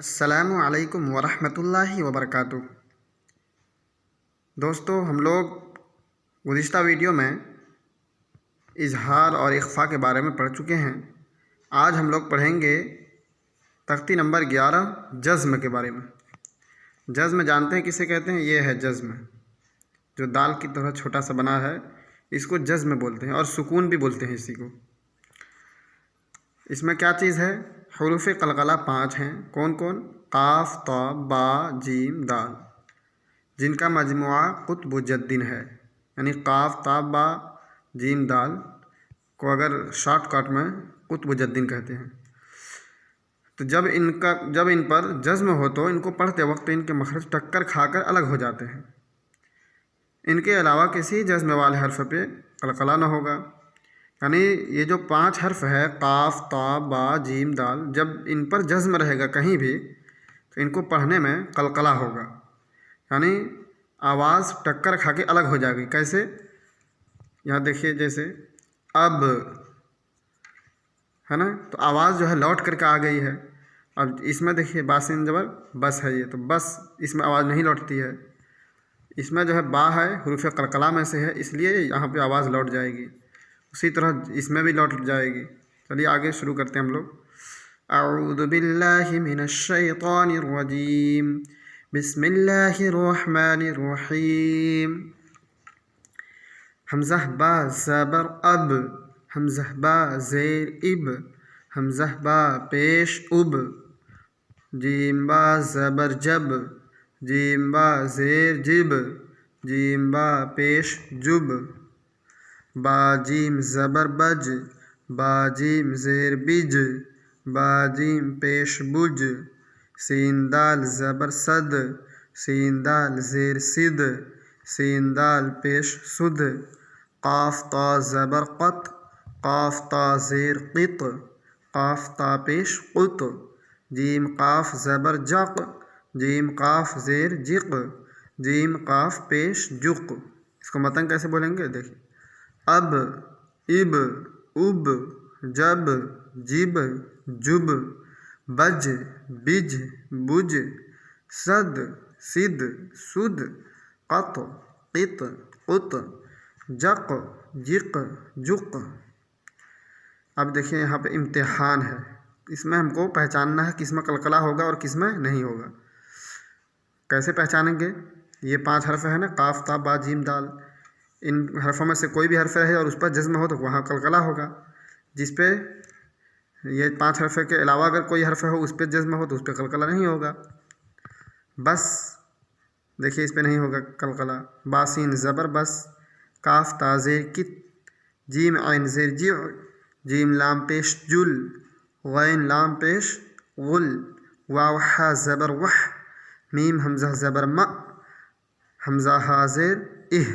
السلام علیکم ورحمۃ اللہ وبرکاتہ۔ دوستو، ہم لوگ گزشتہ ویڈیو میں اظہار اور اخفاء کے بارے میں پڑھ چکے ہیں۔ آج ہم لوگ پڑھیں گے تختی نمبر 11 جزم کے بارے میں۔ جزم جانتے ہیں کسے کہتے ہیں؟ یہ ہے جزم، جو دال کی طرح چھوٹا سا بنا ہے، اس کو جزم بولتے ہیں، اور سکون بھی بولتے ہیں اسی کو۔ اس میں کیا چیز ہے؟ حروف قلقلہ 5 ہیں۔ کون کون؟ قاف، طا، با، جیم، دال، جن کا مجموعہ قطب جدن ہے۔ یعنی قاف، طا، با، جیم، دال کو اگر شارٹ کٹ میں قطب جدن کہتے ہیں۔ تو جب ان پر جزم ہو تو ان کو پڑھتے وقت ان کے مخرج ٹکر کھا کر الگ ہو جاتے ہیں۔ ان کے علاوہ کسی جزم والے حرف پہ قلقلہ نہ ہوگا۔ یعنی یہ جو 5 حرف ہے، قاف، طا، با، جیم، دال، جب ان پر جزم رہے گا کہیں بھی تو ان کو پڑھنے میں قلقلہ ہوگا، یعنی آواز ٹکر کھا کے الگ ہو جائے گی۔ کیسے؟ یہاں دیکھیے، جیسے اب ہے نا، تو آواز جو ہے لوٹ کر کے آ گئی ہے۔ اب اس میں دیکھیے باسین زبر بس ہے، یہ تو بس اس میں آواز نہیں لوٹتی ہے۔ اس میں جو ہے با ہے، حروف قلقلہ میں سے ہے، اس لیے یہاں پہ آواز لوٹ جائے گی۔ اسی طرح اس میں بھی لوٹ جائے گی۔ چلیے آگے شروع کرتے ہیں ہم لوگ۔ اعوذ باللہ من الشیطان الرجیم، بسم اللہ الرحمن الرحیم۔ حمزہ با زبر اب، حمزہ با زیر اب، حمزہ با پیش اب، جیم با زبر جب، جیم با زیر جب، جیم با پیش جب، با جیم زبر بج، با جیم زیر بج، با جیم پیش بج، سین دال زبر صد، سین دال زیر صد، سین دال پیش صد، قاف تا زبر قط، قاف تا زیر قط، قاف تا پیش قط، جیم قاف زبر جق، جیم قاف زیر جق، جیم قاف پیش جق۔ اس کو متن کیسے بولیں گے؟ دیکھیں، اب، اب، اب، جب، جب، جب، بج، بج، بج، صد، صد، سد، قط، قط، قط، جق، جق، جق۔ اب دیکھیں یہاں پہ امتحان ہے، اس میں ہم کو پہچاننا ہے کس میں قلقلہ ہوگا اور کس میں نہیں ہوگا۔ کیسے پہچانیں گے؟ یہ 5 حرف ہے نا، قاف، طا، با، جیم، دال۔ ان حرفوں میں سے کوئی بھی حرف رہے اور اس پر جزم ہو تو وہاں قلقلہ ہوگا۔ جس پہ یہ 5 حرف کے علاوہ اگر کوئی حرف ہو اس پہ جزم ہو تو اس پہ قلقلہ نہیں ہوگا۔ بس دیکھیے اس پہ نہیں ہوگا قلقلہ۔ باسین زبر بس، کاف تا زیر کت، جیم عین زیر جع، جیم لام پیش جل، غین لام پیش غل، واو ہا زبر وح، میم حمزہ زبر م، حمزہ ہا زیر اہ،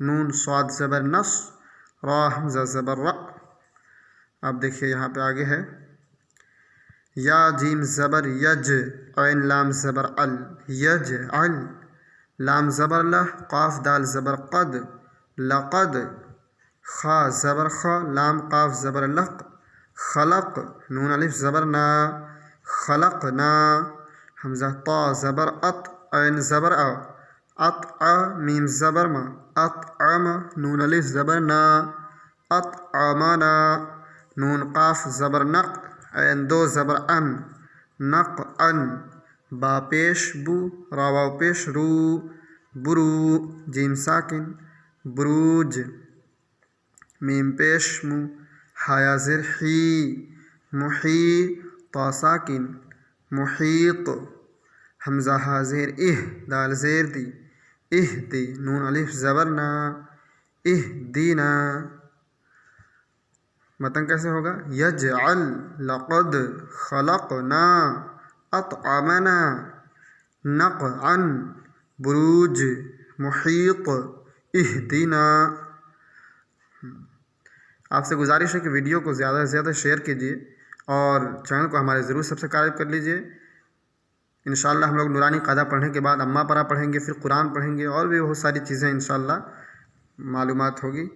نون صاد زبر نص، را حمزہ زبر ر۔ اب دیکھیے یہاں پہ آگے ہے، یا جیم زبر یج، عین لام زبر ال، یج ال، لام زبر لہ، قاف دال زبر قد، لقد، خا زبر خا، لام قاف زبر لق، خلق، نون الف زبر نا، خلقنا، حمزہ طا زبر اط، عین زبر ا، اطع، میم زبر ما، اطعم، نون الف زبر نا، اطعمنا، نون قاف زبر نق، عین 2 زبر ان، نقعن، با پیش بو، را واو پیش رو، برو، جیم ساکن، بروج، میم پیش مو، حایا زر حی، محی، طا ساکن، محیط، حمزہ ہا زیر اہ، دال زیر دی، اہدی، نون الف زبر نا، اہدینا۔ متن کیسے ہوگا؟ یجعل، لقد، خلقنا، اطعمنا، نقعن، بروج، محیط، اہدینا۔ آپ سے گزارش ہے کہ ویڈیو کو زیادہ سے زیادہ شیئر کیجیے اور چینل کو ہمارے ضرور سبسکرائب کر لیجیے۔ انشاءاللہ ہم لوگ نورانی قاعدہ پڑھنے کے بعد اما پارا پڑھیں گے، پھر قرآن پڑھیں گے، اور بھی بہت ساری چیزیں انشاءاللہ معلومات ہوگی۔